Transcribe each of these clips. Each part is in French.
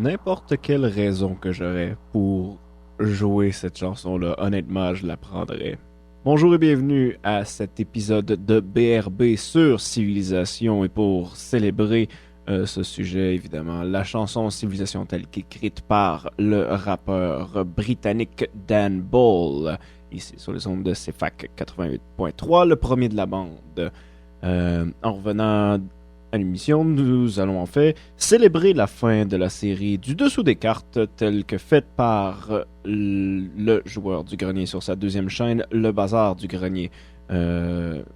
N'importe quelle raison que j'aurais pour jouer cette chanson-là, honnêtement, je la prendrais. Bonjour et bienvenue à cet épisode de BRB sur Civilisation et pour célébrer ce sujet, évidemment, la chanson Civilisation telle qu'écrite par le rappeur britannique Dan Ball, ici sur les ondes de CFAC 88.3, le premier de la bande. En revenant à l'émission, nous allons en fait célébrer la fin de la série du dessous des cartes telle que faite par le joueur du grenier sur sa deuxième chaîne, Le Bazar du Grenier,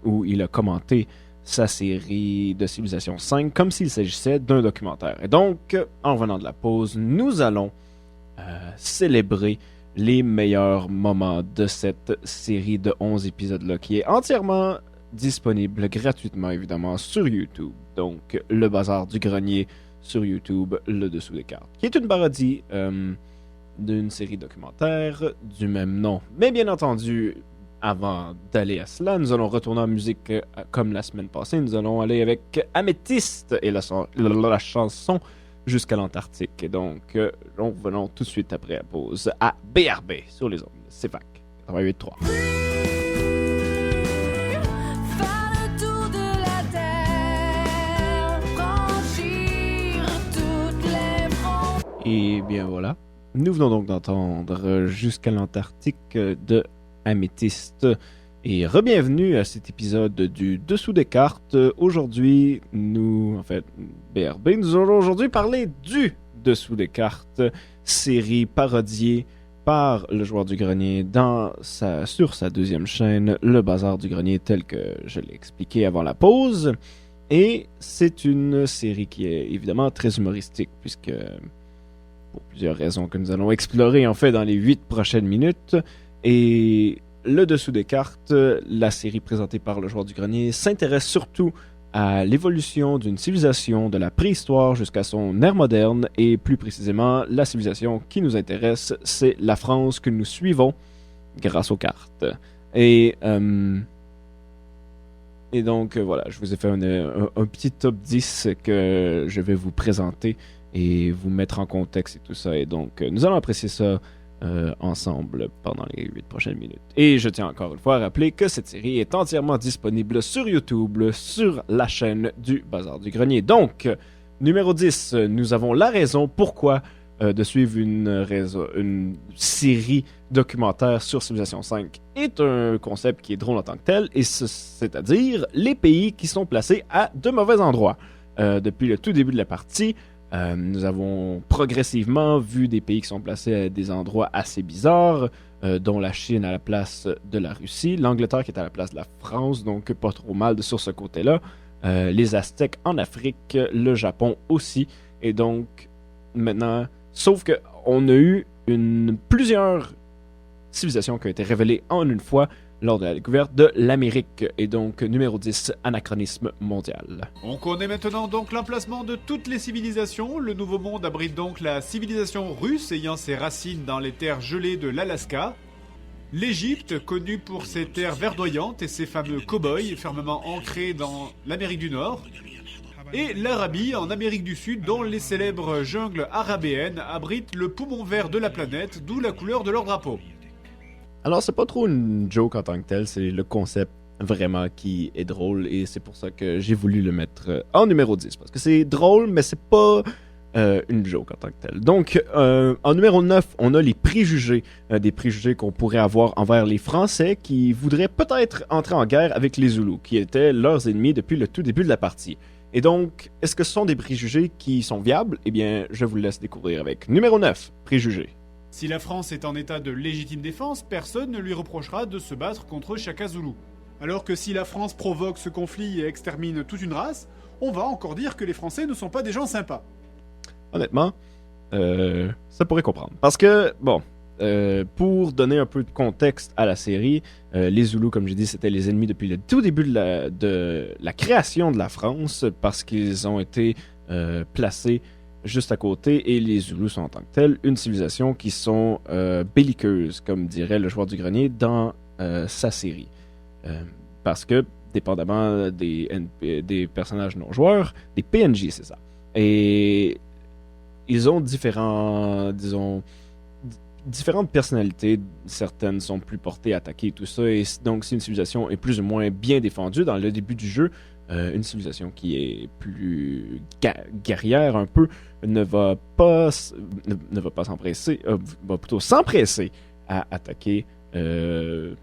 où il a commenté sa série de Civilisation 5 comme s'il s'agissait d'un documentaire. Et donc, en revenant de la pause, nous allons célébrer les meilleurs moments de cette série de 11 épisodes-là, qui est entièrement disponible gratuitement, évidemment, sur YouTube. Donc, Le Bazar du Grenier sur YouTube, le dessous des cartes, qui est une parodie d'une série documentaire du même nom. Mais bien entendu, avant d'aller à cela, nous allons retourner en musique comme la semaine passée. Nous allons aller avec Améthyste et la chanson Jusqu'à l'Antarctique. Et donc, nous revenons tout de suite après la pause à BRB sur les ondes. C'est FAC 88.3. Et bien voilà, nous venons donc d'entendre Jusqu'à l'Antarctique de Améthyste. Et re-bienvenue à cet épisode du Dessous des cartes. Aujourd'hui, BRB, nous allons aujourd'hui parler du Dessous des cartes, série parodiée par le joueur du grenier sur sa deuxième chaîne, Le Bazar du Grenier, tel que je l'ai expliqué avant la pause. Et c'est une série qui est évidemment très humoristique, puisque pour plusieurs raisons que nous allons explorer en fait dans les 8 prochaines minutes. Et le dessous des cartes, la série présentée par le joueur du grenier, s'intéresse surtout à l'évolution d'une civilisation de la préhistoire jusqu'à son ère moderne, et plus précisément, la civilisation qui nous intéresse, c'est la France que nous suivons grâce aux cartes. Et donc, voilà, je vous ai fait un petit top 10 que je vais vous présenter et vous mettre en contexte et tout ça. Et donc, nous allons apprécier ça ensemble pendant les 8 prochaines minutes. Et je tiens encore une fois à rappeler que cette série est entièrement disponible sur YouTube, sur la chaîne du Bazar du Grenier. Donc, numéro 10, nous avons la raison pourquoi de suivre une série documentaire sur Civilisation 5 est un concept qui est drôle en tant que tel, et c'est-à-dire les pays qui sont placés à de mauvais endroits. Depuis le tout début de la partie, nous avons progressivement vu des pays qui sont placés à des endroits assez bizarres, dont la Chine à la place de la Russie, l'Angleterre qui est à la place de la France, donc pas trop mal sur ce côté-là, les Aztèques en Afrique, le Japon aussi, et donc maintenant, sauf qu'on a eu plusieurs civilisations qui ont été révélées en une fois lors de la découverte de l'Amérique. Et donc, numéro 10, anachronisme mondial. On connaît maintenant donc l'emplacement de toutes les civilisations. Le Nouveau Monde abrite donc la civilisation russe ayant ses racines dans les terres gelées de l'Alaska. L'Égypte, connue pour ses terres verdoyantes et ses fameux cow-boys fermement ancrés dans l'Amérique du Nord. Et l'Arabie en Amérique du Sud, dont les célèbres jungles arabéennes abritent le poumon vert de la planète, d'où la couleur de leur drapeau. Alors, c'est pas trop une joke en tant que tel, c'est le concept vraiment qui est drôle, et c'est pour ça que j'ai voulu le mettre en numéro 10, parce que c'est drôle, mais c'est pas une joke en tant que tel. Donc, en numéro 9, on a les préjugés, des préjugés qu'on pourrait avoir envers les Français qui voudraient peut-être entrer en guerre avec les Zoulous, qui étaient leurs ennemis depuis le tout début de la partie. Et donc, est-ce que ce sont des préjugés qui sont viables? Eh bien, je vous laisse découvrir avec numéro 9, préjugés. Si la France est en état de légitime défense, personne ne lui reprochera de se battre contre Shaka Zulu. Alors que si la France provoque ce conflit et extermine toute une race, on va encore dire que les Français ne sont pas des gens sympas. Honnêtement, ça pourrait comprendre. Parce que, bon, pour donner un peu de contexte à la série, les Zoulous, comme j'ai dit, c'était les ennemis depuis le tout début de la création de la France, parce qu'ils ont été placés juste à côté, et les Zoulous sont en tant que tels une civilisation qui sont belliqueuses, comme dirait le joueur du grenier dans sa série. Parce que, dépendamment des personnages non-joueurs, des PNJ, c'est ça. Et ils ont différentes personnalités. Certaines sont plus portées à attaquer et tout ça. Et donc, si une civilisation est plus ou moins bien défendue dans le début du jeu, une civilisation qui est plus guerrière un peu ne va pas s'empresser, va plutôt s'empresser à attaquer le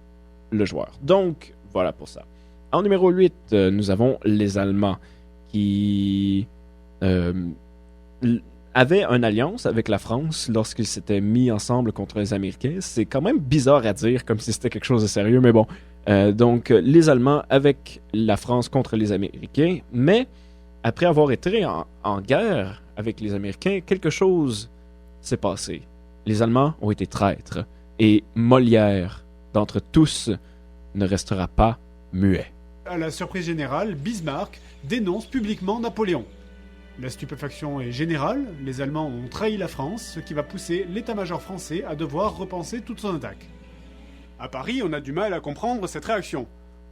joueur. Donc, voilà pour ça. En numéro 8, nous avons les Allemands qui avaient une alliance avec la France lorsqu'ils s'étaient mis ensemble contre les Américains. C'est quand même bizarre à dire, comme si c'était quelque chose de sérieux, mais bon. Donc, les Allemands avec la France contre les Américains, mais après avoir été en guerre avec les Américains, quelque chose s'est passé. Les Allemands ont été traîtres, et Molière, d'entre tous, ne restera pas muet. À la surprise générale, Bismarck dénonce publiquement Napoléon. La stupéfaction est générale, les Allemands ont trahi la France, ce qui va pousser l'état-major français à devoir repenser toute son attaque. À Paris, on a du mal à comprendre cette réaction.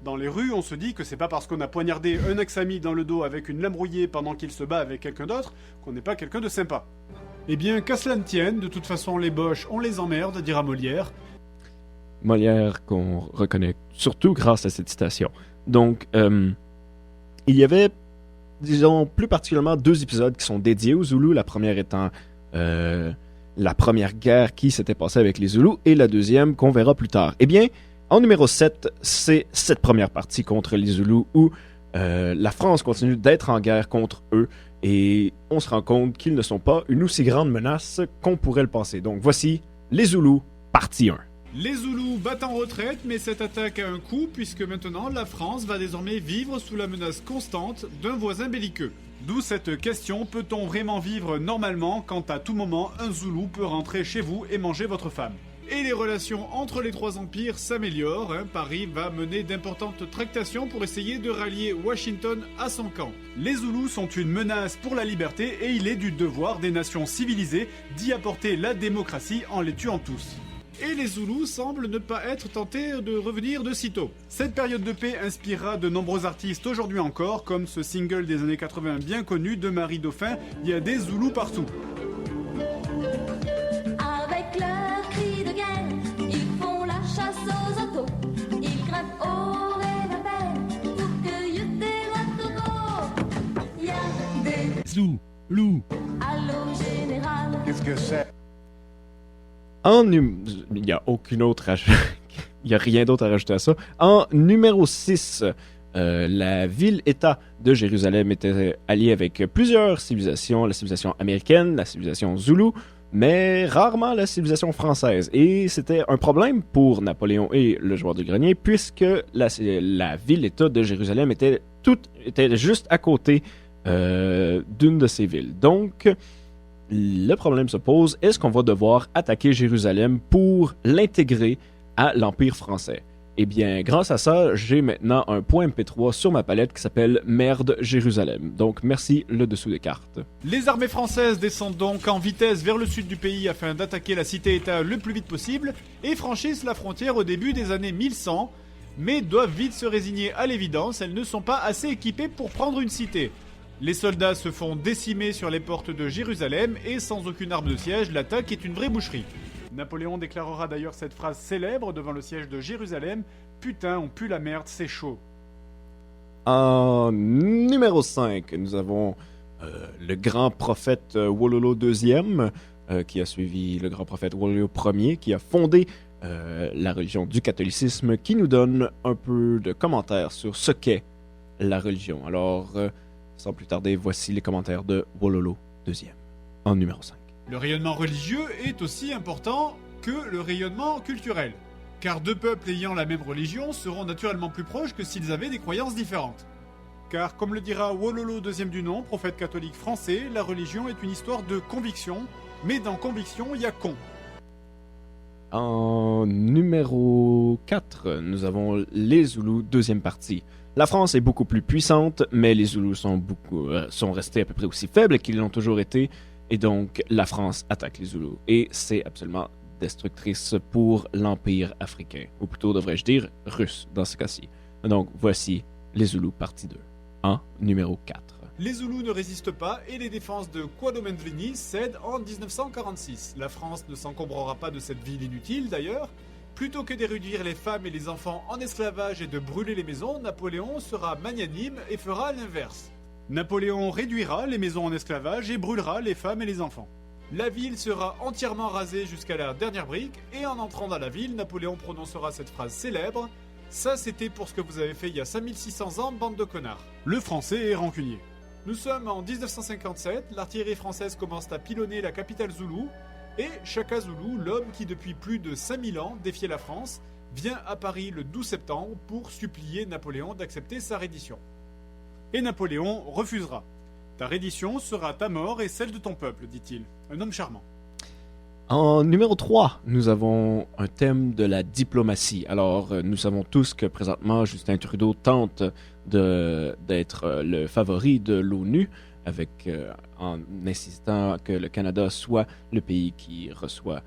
Dans les rues, on se dit que c'est pas parce qu'on a poignardé un ex-ami dans le dos avec une lame rouillée pendant qu'il se bat avec quelqu'un d'autre qu'on n'est pas quelqu'un de sympa. Eh bien, qu'à cela ne tienne, de toute façon les Boches, on les emmerde, dira Molière. Molière qu'on reconnaît surtout grâce à cette citation. Donc, il y avait, disons, plus particulièrement 2 épisodes qui sont dédiés aux Zoulous, la première étant la première guerre qui s'était passée avec les Zoulous, et la deuxième qu'on verra plus tard. Eh bien, en numéro 7, c'est cette première partie contre les Zoulous où la France continue d'être en guerre contre eux, et on se rend compte qu'ils ne sont pas une aussi grande menace qu'on pourrait le penser. Donc, voici les Zoulous, partie 1. Les Zoulous battent en retraite, mais cette attaque a un coût puisque maintenant la France va désormais vivre sous la menace constante d'un voisin belliqueux. D'où cette question, peut-on vraiment vivre normalement quand à tout moment un Zoulou peut rentrer chez vous et manger votre femme ? Et les relations entre les 3 empires s'améliorent, Paris va mener d'importantes tractations pour essayer de rallier Washington à son camp. Les Zoulous sont une menace pour la liberté et il est du devoir des nations civilisées d'y apporter la démocratie en les tuant tous. Et les Zoulous semblent ne pas être tentés de revenir de sitôt. Cette période de paix inspirera de nombreux artistes aujourd'hui encore, comme ce single des années 80 bien connu de Marie Dauphin, il y a des Zoulous partout. Avec leurs cris de guerre, ils font la chasse aux autos, ils grimpent au réverbère pour cueillir des rototos. Il y a des Zoulous. Allô général. Qu'est-ce que c'est? Il n'y a aucune autre il n'y a rien d'autre à rajouter à ça. En numéro 6, la ville-État de Jérusalem était alliée avec plusieurs civilisations, la civilisation américaine, la civilisation zoulou, mais rarement la civilisation française. Et c'était un problème pour Napoléon et le joueur du grenier, puisque la ville-État de Jérusalem était juste à côté d'une de ces villes. Donc, le problème se pose, est-ce qu'on va devoir attaquer Jérusalem pour l'intégrer à l'Empire français? Eh bien, grâce à ça, j'ai maintenant un point MP3 sur ma palette qui s'appelle Merde Jérusalem. Donc, merci le dessous des cartes. Les armées françaises descendent donc en vitesse vers le sud du pays afin d'attaquer la cité-État le plus vite possible et franchissent la frontière au début des années 1100, mais doivent vite se résigner à l'évidence, elles ne sont pas assez équipées pour prendre une cité. Les soldats se font décimer sur les portes de Jérusalem et sans aucune arme de siège, l'attaque est une vraie boucherie. Napoléon déclarera d'ailleurs cette phrase célèbre devant le siège de Jérusalem: « Putain, on pue la merde, c'est chaud ». En numéro 5, nous avons le grand prophète Wololo II, qui a suivi le grand prophète Wololo Ier, qui a fondé la religion du catholicisme, qui nous donne un peu de commentaires sur ce qu'est la religion. Alors, sans plus tarder, voici les commentaires de Wololo II, en numéro 5. Le rayonnement religieux est aussi important que le rayonnement culturel, car 2 peuples ayant la même religion seront naturellement plus proches que s'ils avaient des croyances différentes. Car, comme le dira Wololo II du nom, prophète catholique français, la religion est une histoire de conviction, mais dans conviction, il y a con. En numéro 4, nous avons les Zoulous, deuxième partie. La France est beaucoup plus puissante, mais les Zoulous sont restés à peu près aussi faibles qu'ils l'ont toujours été, et donc la France attaque les Zoulous. Et c'est absolument destructrice pour l'Empire africain, ou plutôt devrais-je dire russe dans ce cas-ci. Donc voici les Zoulous partie 2, en numéro 4. Les Zoulous ne résistent pas et les défenses de Kouadomendrini cèdent en 1946. La France ne s'encombrera pas de cette ville inutile d'ailleurs. Plutôt que d'érudire les femmes et les enfants en esclavage et de brûler les maisons, Napoléon sera magnanime et fera l'inverse. Napoléon réduira les maisons en esclavage et brûlera les femmes et les enfants. La ville sera entièrement rasée jusqu'à la dernière brique et en entrant dans la ville, Napoléon prononcera cette phrase célèbre « Ça c'était pour ce que vous avez fait il y a 5600 ans, bande de connards ». Le français est rancunier. Nous sommes en 1957, l'artillerie française commence à pilonner la capitale Zoulou et Shaka Zulu, l'homme qui depuis plus de 5000 ans défiait la France, vient à Paris le 12 septembre pour supplier Napoléon d'accepter sa reddition. Et Napoléon refusera. Ta reddition sera ta mort et celle de ton peuple, dit-il. Un homme charmant. En numéro 3, nous avons un thème de la diplomatie. Alors, nous savons tous que présentement, Justin Trudeau tente d'être le favori de l'ONU, en insistant que le Canada soit le pays qui reçoit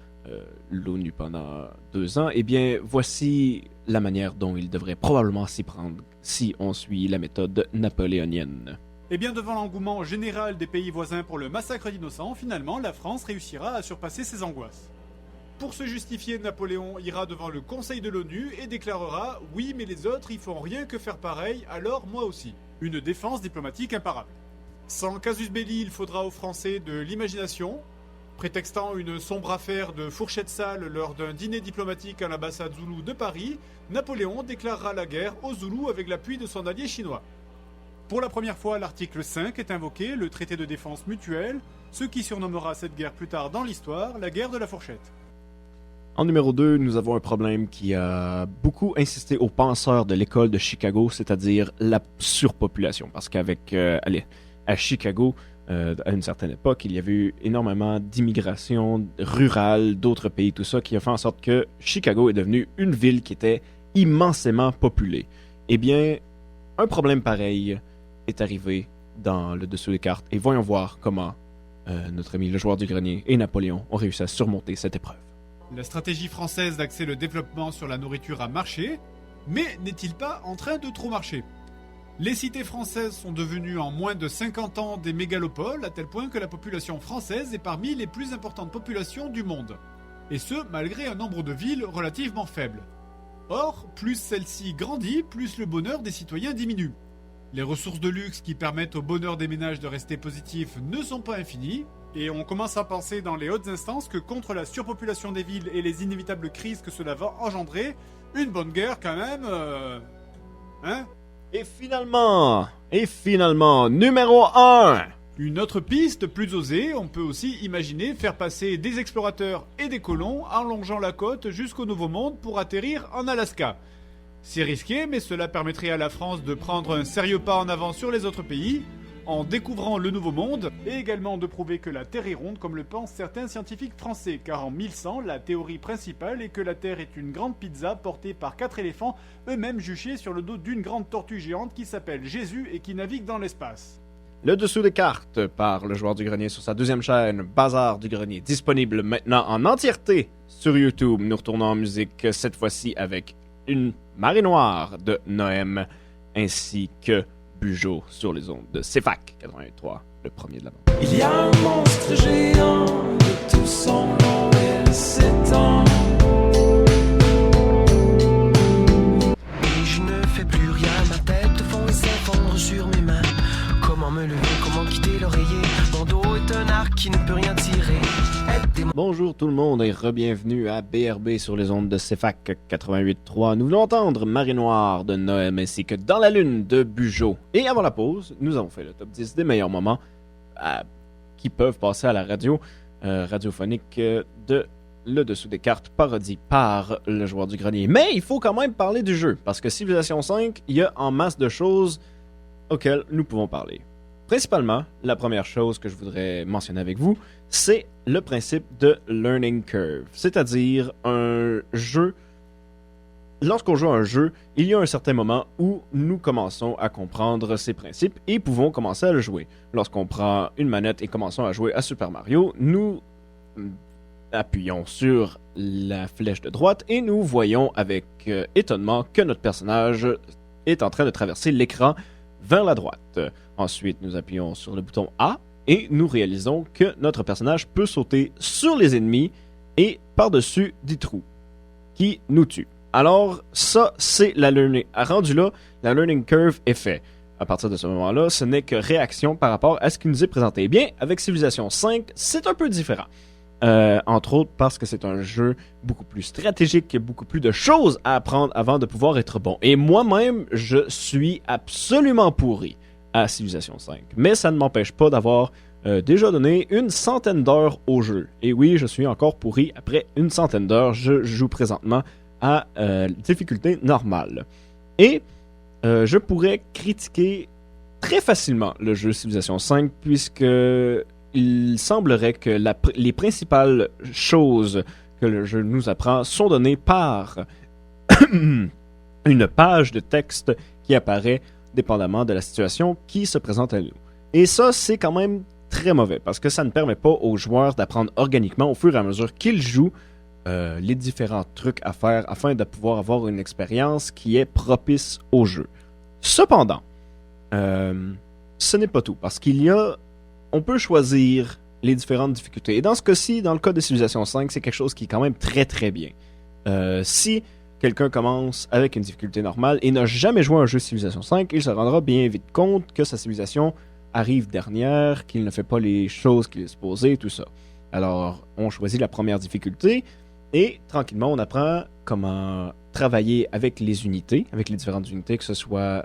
l'ONU pendant 2 ans. Eh bien, voici la manière dont il devrait probablement s'y prendre si on suit la méthode napoléonienne. Et bien devant l'engouement général des pays voisins pour le massacre d'innocents, finalement, la France réussira à surpasser ses angoisses. Pour se justifier, Napoléon ira devant le Conseil de l'ONU et déclarera « Oui, mais les autres, ils font rien que faire pareil, alors moi aussi ». Une défense diplomatique imparable. Sans casus belli, il faudra aux Français de l'imagination. Prétextant une sombre affaire de fourchette sale lors d'un dîner diplomatique à l'ambassade Zoulou de Paris, Napoléon déclarera la guerre aux Zoulous avec l'appui de son allié chinois. Pour la première fois, l'article 5 est invoqué, le traité de défense mutuelle, ce qui surnommera cette guerre plus tard dans l'histoire la guerre de la fourchette. En numéro 2, nous avons un problème qui a beaucoup insisté aux penseurs de l'école de Chicago, c'est-à-dire la surpopulation. Parce qu'avec, à Chicago, à une certaine époque, il y avait eu énormément d'immigration rurale d'autres pays, tout ça, qui a fait en sorte que Chicago est devenue une ville qui était immensément populée. Eh bien, un problème pareil est arrivé dans le dessous des cartes, et voyons voir comment notre ami le joueur du grenier et Napoléon ont réussi à surmonter cette épreuve. La stratégie française d'axer le développement sur la nourriture a marché, mais n'est-il pas en train de trop marcher ? Les cités françaises sont devenues en moins de 50 ans des mégalopoles, à tel point que la population française est parmi les plus importantes populations du monde. Et ce, malgré un nombre de villes relativement faible. Or, plus celle-ci grandit, plus le bonheur des citoyens diminue. Les ressources de luxe qui permettent au bonheur des ménages de rester positif ne sont pas infinies, et on commence à penser dans les hautes instances que contre la surpopulation des villes et les inévitables crises que cela va engendrer, une bonne guerre quand même... Hein ? Et finalement, numéro 1! Une autre piste plus osée, on peut aussi imaginer faire passer des explorateurs et des colons en longeant la côte jusqu'au Nouveau Monde pour atterrir en Alaska. C'est risqué, mais cela permettrait à la France de prendre un sérieux pas en avant sur les autres pays, en découvrant le Nouveau Monde, et également de prouver que la Terre est ronde comme le pensent certains scientifiques français, car en 1100, la théorie principale est que la Terre est une grande pizza portée par 4 éléphants, eux-mêmes juchés sur le dos d'une grande tortue géante qui s'appelle Jésus et qui navigue dans l'espace. Le dessous des cartes par le joueur du grenier sur sa 2e chaîne, Bazar du grenier, disponible maintenant en entièreté sur YouTube. Nous retournons en musique cette fois-ci avec une marée noire de Noëm ainsi que Bugeaud sur les ondes de CFAC 88.3, le premier de la bande. Il y a un monstre géant de tout son long il s'étend. Et je ne fais plus rien, ma tête fond et s'effondre sur mes mains. Comment me lever, comment quitter l'oreiller? Mon dos est un arc qui ne peut rien tirer. Aidez-moi. Bonjour tout le monde et re-bienvenue à BRB sur les ondes de CFAC 88.3. Nous venons entendre Marée Noire de Noëm ainsi que Dans la Lune de Bugeaud. Et avant la pause, nous avons fait le top 10 des meilleurs moments qui peuvent passer à la radio radiophonique de Le Dessous des Cartes, parodie par le joueur du grenier. Mais il faut quand même parler du jeu, parce que Civilization 5, il y a en masse de choses auxquelles nous pouvons parler. Principalement, la première chose que je voudrais mentionner avec vous, c'est le principe de learning curve, c'est-à-dire un jeu. Lorsqu'on joue à un jeu, il y a un certain moment où nous commençons à comprendre ses principes et pouvons commencer à le jouer. Lorsqu'on prend une manette et commençons à jouer à Super Mario, nous appuyons sur la flèche de droite et nous voyons avec étonnement que notre personnage est en train de traverser l'écran vers la droite. Ensuite, nous appuyons sur le bouton A et nous réalisons que notre personnage peut sauter sur les ennemis et par-dessus des trous qui nous tuent. Alors, ça, c'est la learning. Rendu là, la learning curve est faite. À partir de ce moment-là, ce n'est que réaction par rapport à ce qui nous est présenté. Eh bien, avec Civilization 5, c'est un peu différent. Entre autres parce que c'est un jeu beaucoup plus stratégique, il y a beaucoup plus de choses à apprendre avant de pouvoir être bon. Et moi-même, je suis absolument pourri à Civilization 5. Mais ça ne m'empêche pas d'avoir déjà donné une centaine d'heures au jeu. Et oui, je suis encore pourri après une centaine d'heures. Je joue présentement à difficulté normale. Et je pourrais critiquer très facilement le jeu Civilization 5 puisque il semblerait que les principales choses que le jeu nous apprend sont données par une page de texte qui apparaît dépendamment de la situation qui se présente à nous. Et ça, c'est quand même très mauvais parce que ça ne permet pas aux joueurs d'apprendre organiquement au fur et à mesure qu'ils jouent les différents trucs à faire afin de pouvoir avoir une expérience qui est propice au jeu. Cependant, ce n'est pas tout parce on peut choisir les différentes difficultés. Et dans ce cas-ci, dans le cas de Civilization 5, c'est quelque chose qui est quand même très très bien. Si quelqu'un commence avec une difficulté normale et n'a jamais joué à un jeu Civilization 5, il se rendra bien vite compte que sa civilisation arrive dernière, qu'il ne fait pas les choses qu'il est supposé, tout ça. Alors, on choisit la première difficulté et tranquillement, on apprend comment travailler avec les unités, avec les différentes unités, que ce soit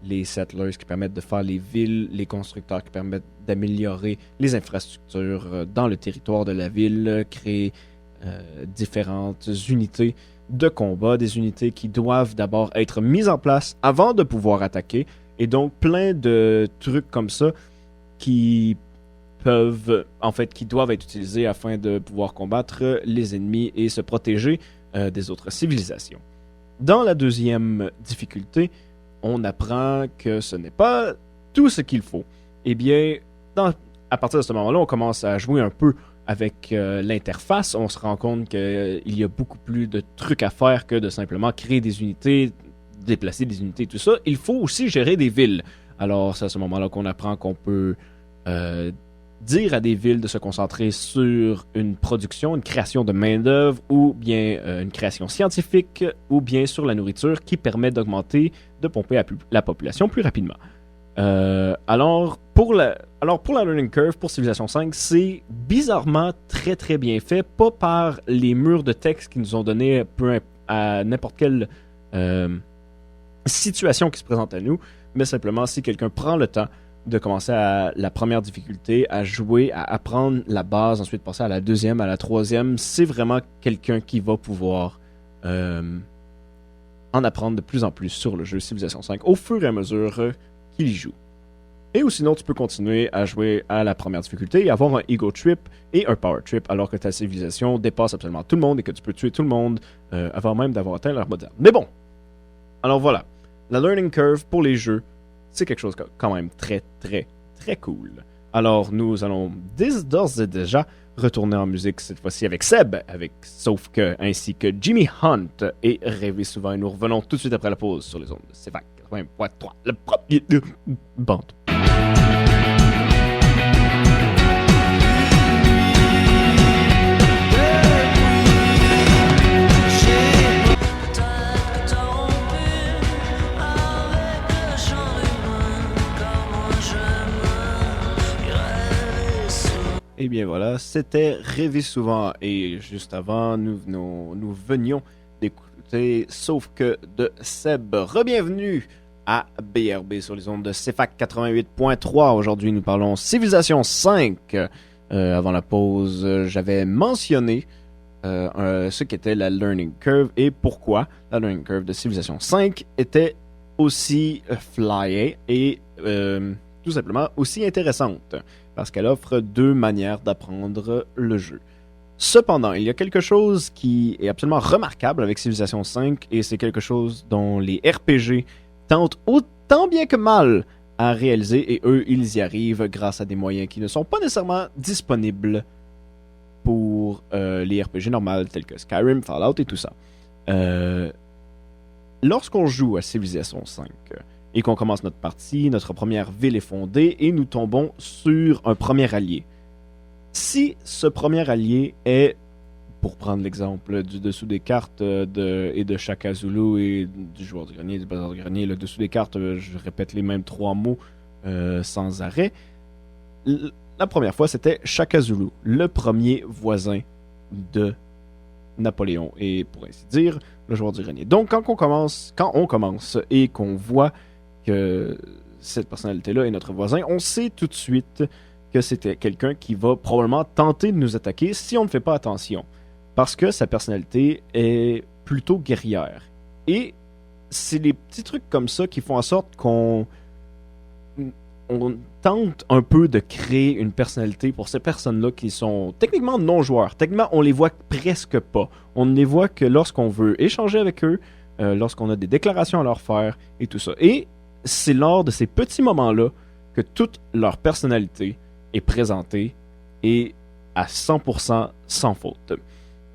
les settlers qui permettent de faire les villes, les constructeurs qui permettent d'améliorer les infrastructures dans le territoire de la ville, créer différentes unités de combat, des unités qui doivent d'abord être mises en place avant de pouvoir attaquer, et donc plein de trucs comme ça qui doivent être utilisés afin de pouvoir combattre les ennemis et se protéger des autres civilisations. Dans la deuxième difficulté, on apprend que ce n'est pas tout ce qu'il faut. Eh bien, à partir de ce moment-là, on commence à jouer un peu avec l'interface. On se rend compte qu'il y a beaucoup plus de trucs à faire que de simplement créer des unités, déplacer des unités, tout ça. Il faut aussi gérer des villes. Alors, c'est à ce moment-là qu'on apprend qu'on peut dire à des villes de se concentrer sur une production, une création de main-d'œuvre, ou bien une création scientifique, ou bien sur la nourriture qui permet de pomper la population plus rapidement. Alors, pour la Learning Curve, pour Civilization 5, c'est bizarrement très très bien fait, pas par les murs de texte qui nous ont donné à n'importe quelle situation qui se présente à nous, mais simplement si quelqu'un prend le temps de commencer à la première difficulté, à jouer, à apprendre la base, ensuite passer à la deuxième, à la troisième, c'est vraiment quelqu'un qui va pouvoir en apprendre de plus en plus sur le jeu Civilization 5 au fur et à mesure qu'il y joue. Et ou sinon, tu peux continuer à jouer à la première difficulté et avoir un Ego Trip et un Power Trip alors que ta civilisation dépasse absolument tout le monde et que tu peux tuer tout le monde avant même d'avoir atteint l'ère moderne. Mais bon, alors voilà, la Learning Curve pour les jeux, c'est quelque chose quand même très, très, très cool. Alors, nous allons d'ores et déjà retourner en musique, cette fois-ci avec Seb, Sauf que, ainsi que Jimmy Hunt et Rêver souvent. Et nous revenons tout de suite après la pause sur les ondes de CFAK 80.3, le premier bande. Et bien voilà, c'était Rêver souvent. Et juste avant, nous venions d'écouter Sauf que de Seb. Rebienvenue à BRB sur les ondes de CFAK 88.3. Aujourd'hui, nous parlons Civilization 5. Avant la pause, j'avais mentionné ce qu'était la Learning Curve et pourquoi la Learning Curve de Civilization 5 était aussi flyée et tout simplement aussi intéressante. Parce qu'elle offre deux manières d'apprendre le jeu. Cependant, il y a quelque chose qui est absolument remarquable avec Civilization 5, et c'est quelque chose dont les RPG tentent autant bien que mal à réaliser, et eux, ils y arrivent grâce à des moyens qui ne sont pas nécessairement disponibles pour les RPG normales, tels que Skyrim, Fallout et tout ça. Lorsqu'on joue à Civilization 5, et qu'on commence notre partie, notre première ville est fondée et nous tombons sur un premier allié. Si ce premier allié est, pour prendre l'exemple du dessous des cartes et de Shaka Zulu et du joueur du grenier, du bazar du grenier, le dessous des cartes, je répète les mêmes 3 mots sans arrêt. La première fois, c'était Shaka Zulu, le premier voisin de Napoléon et, pour ainsi dire, le joueur du grenier. Donc, quand on commence et qu'on voit que cette personnalité-là est notre voisin, on sait tout de suite que c'était quelqu'un qui va probablement tenter de nous attaquer si on ne fait pas attention. Parce que sa personnalité est plutôt guerrière. Et c'est les petits trucs comme ça qui font en sorte qu'on tente un peu de créer une personnalité pour ces personnes-là qui sont techniquement non-joueurs. Techniquement, on les voit presque pas. On ne les voit que lorsqu'on veut échanger avec eux, lorsqu'on a des déclarations à leur faire et tout ça. Et c'est lors de ces petits moments-là que toute leur personnalité est présentée et à 100% sans faute.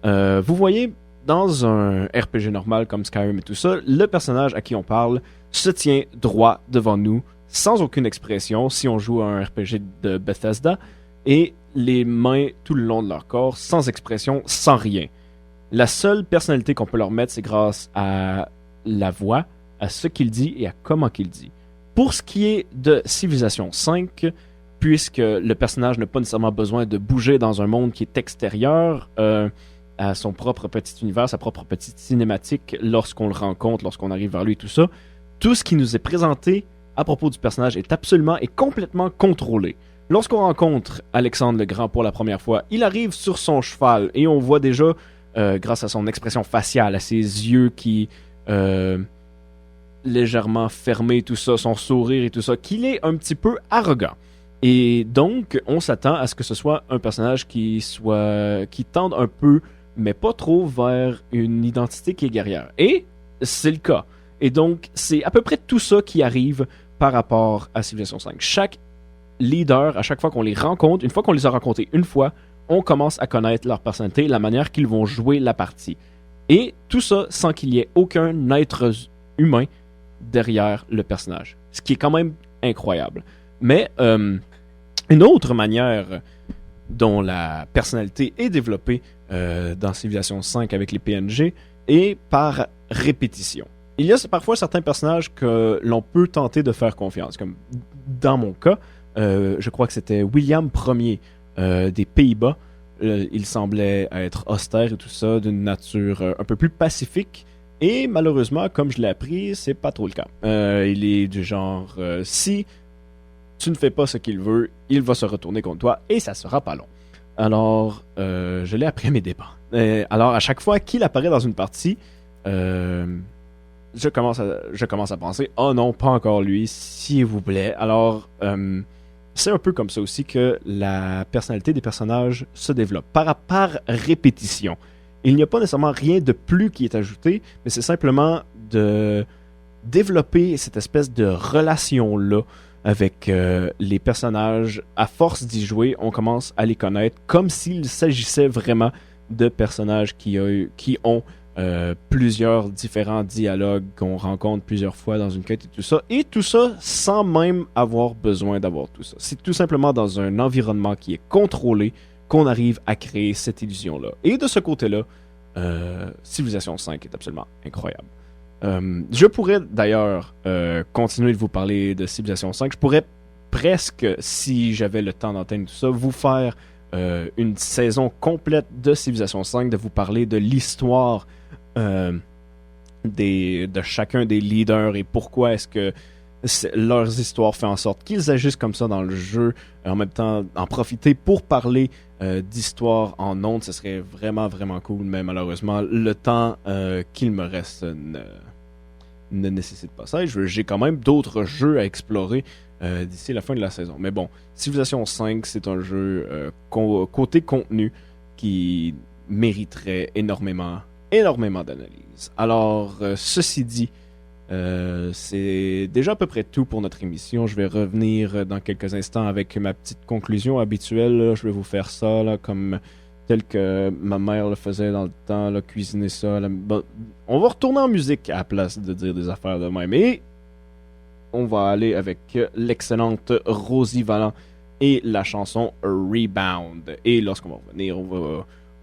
Vous voyez, dans un RPG normal comme Skyrim et tout ça, le personnage à qui on parle se tient droit devant nous, sans aucune expression, si on joue à un RPG de Bethesda, et les mains tout le long de leur corps, sans expression, sans rien. La seule personnalité qu'on peut leur mettre, c'est grâce à la voix, à ce qu'il dit et à comment qu'il dit. Pour ce qui est de Civilization 5, puisque le personnage n'a pas nécessairement besoin de bouger dans un monde qui est extérieur à son propre petit univers, sa propre petite cinématique, lorsqu'on le rencontre, lorsqu'on arrive vers lui et tout ça, tout ce qui nous est présenté à propos du personnage est absolument et complètement contrôlé. Lorsqu'on rencontre Alexandre le Grand pour la première fois, il arrive sur son cheval et on voit déjà, grâce à son expression faciale, à ses yeux qui légèrement fermés, tout ça, son sourire et tout ça, qu'il est un petit peu arrogant. Et donc, on s'attend à ce que ce soit un personnage qui tende un peu, mais pas trop, vers une identité qui est guerrière. Et c'est le cas. Et donc, c'est à peu près tout ça qui arrive par rapport à Civilization 5. Chaque leader, à chaque fois qu'on les rencontre, une fois qu'on les a rencontrés une fois, on commence à connaître leur personnalité, la manière qu'ils vont jouer la partie. Et tout ça sans qu'il y ait aucun être humain derrière le personnage. Ce qui est quand même incroyable. Mais une autre manière dont la personnalité est développée dans Civilization 5 avec les PNG est par répétition. Il y a parfois certains personnages que l'on peut tenter de faire confiance. Comme dans mon cas, je crois que c'était William Ier des Pays-Bas. Il semblait être austère et tout ça, d'une nature un peu plus pacifique. Et malheureusement, comme je l'ai appris, c'est pas trop le cas. Il est du genre, si tu ne fais pas ce qu'il veut, il va se retourner contre toi et ça sera pas long. Alors, je l'ai appris à mes dépens. Alors, à chaque fois qu'il apparaît dans une partie, je commence à penser, oh non, pas encore lui, s'il vous plaît. Alors, c'est un peu comme ça aussi que la personnalité des personnages se développe, par répétition. Il n'y a pas nécessairement rien de plus qui est ajouté, mais c'est simplement de développer cette espèce de relation-là avec les personnages. À force d'y jouer, on commence à les connaître comme s'il s'agissait vraiment de personnages qui ont plusieurs différents dialogues qu'on rencontre plusieurs fois dans une quête et tout ça sans même avoir besoin d'avoir tout ça. C'est tout simplement dans un environnement qui est contrôlé qu'on arrive à créer cette illusion-là. Et de ce côté-là, Civilization 5 est absolument incroyable. Je pourrais d'ailleurs continuer de vous parler de Civilization 5. Je pourrais presque, si j'avais le temps d'entendre tout ça, vous faire une saison complète de Civilization 5, de vous parler de l'histoire de chacun des leaders et pourquoi est-ce que leurs histoires font en sorte qu'ils agissent comme ça dans le jeu, en même temps en profiter pour parler d'histoire en ondes. Ce serait vraiment vraiment cool, mais malheureusement le temps qu'il me reste ne nécessite pas ça. J'ai quand même d'autres jeux à explorer d'ici la fin de la saison. Mais bon, Civilization 5, c'est un jeu côté contenu qui mériterait énormément d'analyse. Alors, ceci dit, c'est déjà à peu près tout pour notre émission. Je vais revenir dans quelques instants avec ma petite conclusion habituelle. Là. Je vais vous faire ça là, comme tel que ma mère le faisait dans le temps, là, cuisiner ça. Là. Bon, on va retourner en musique à la place de dire des affaires de même. Et on va aller avec l'excellente Rosie Vallant et la chanson Rebound. Et lorsqu'on va revenir,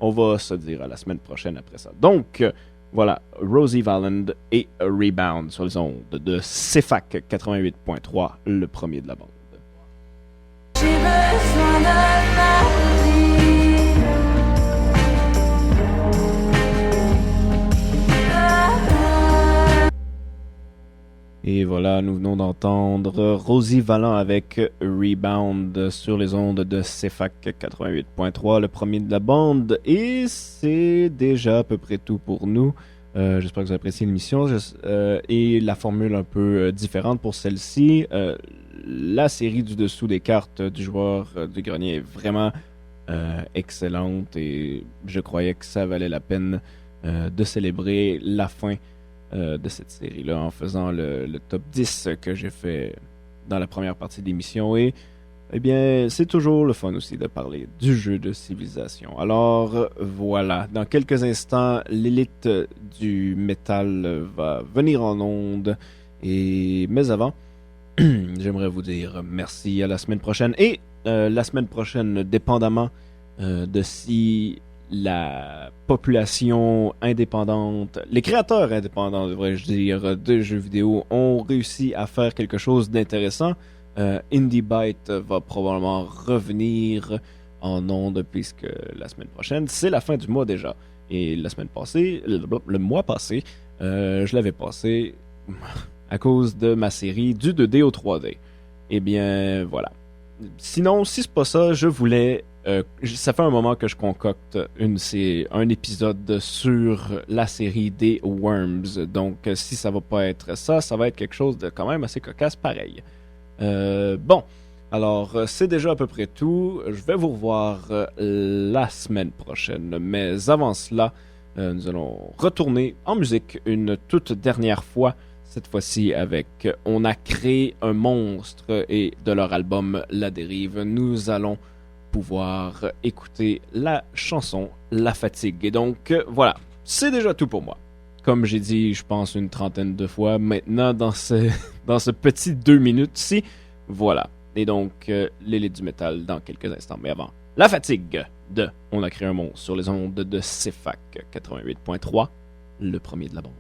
on va se dire à la semaine prochaine après ça. Donc, voilà, Rosie Vallant et Rebound sur les ondes de CFAC 88.3, le premier de la bande. J'ai besoin de paradis. Et voilà, nous venons d'entendre Rosie Vallant avec Rebound sur les ondes de CFAC 88.3, le premier de la bande. Et c'est déjà à peu près tout pour nous. J'espère que vous appréciez l'émission. Et la formule un peu différente pour celle-ci. La série du dessous des cartes du joueur du grenier est vraiment excellente. Et je croyais que ça valait la peine de célébrer la fin de cette série-là en faisant le top 10 que j'ai fait dans la première partie de l'émission. Et eh bien, c'est toujours le fun aussi de parler du jeu de Civilisation. Alors voilà, dans quelques instants, l'élite du métal va venir en onde. Mais avant, j'aimerais vous dire merci, à la semaine prochaine. Et la semaine prochaine, dépendamment de si la population indépendante, les créateurs indépendants, devrais-je dire, de jeux vidéo ont réussi à faire quelque chose d'intéressant, Indie Byte va probablement revenir en ondes puisque la semaine prochaine, c'est la fin du mois déjà. Et la semaine passée, le mois passé, je l'avais passé à cause de ma série du 2D au 3D. Eh bien, voilà. Sinon, si c'est pas ça, je voulais... ça fait un moment que je concocte un épisode sur la série des Worms. Donc, si ça va pas être ça, ça va être quelque chose de quand même assez cocasse pareil. Bon, alors c'est déjà à peu près tout. Je vais vous revoir la semaine prochaine. Mais avant cela, nous allons retourner en musique une toute dernière fois. Cette fois-ci avec On a créé un monstre et de leur album La Dérive. Nous allons pouvoir écouter la chanson La Fatigue. Et donc, voilà, c'est déjà tout pour moi. Comme j'ai dit, je pense une trentaine de fois maintenant dans ce petit 2 minutes-ci. Voilà. Et donc, l'élite du métal dans quelques instants. Mais avant, La Fatigue de On a créé un monstre sur les ondes de CFAC 88.3, le premier de la bande.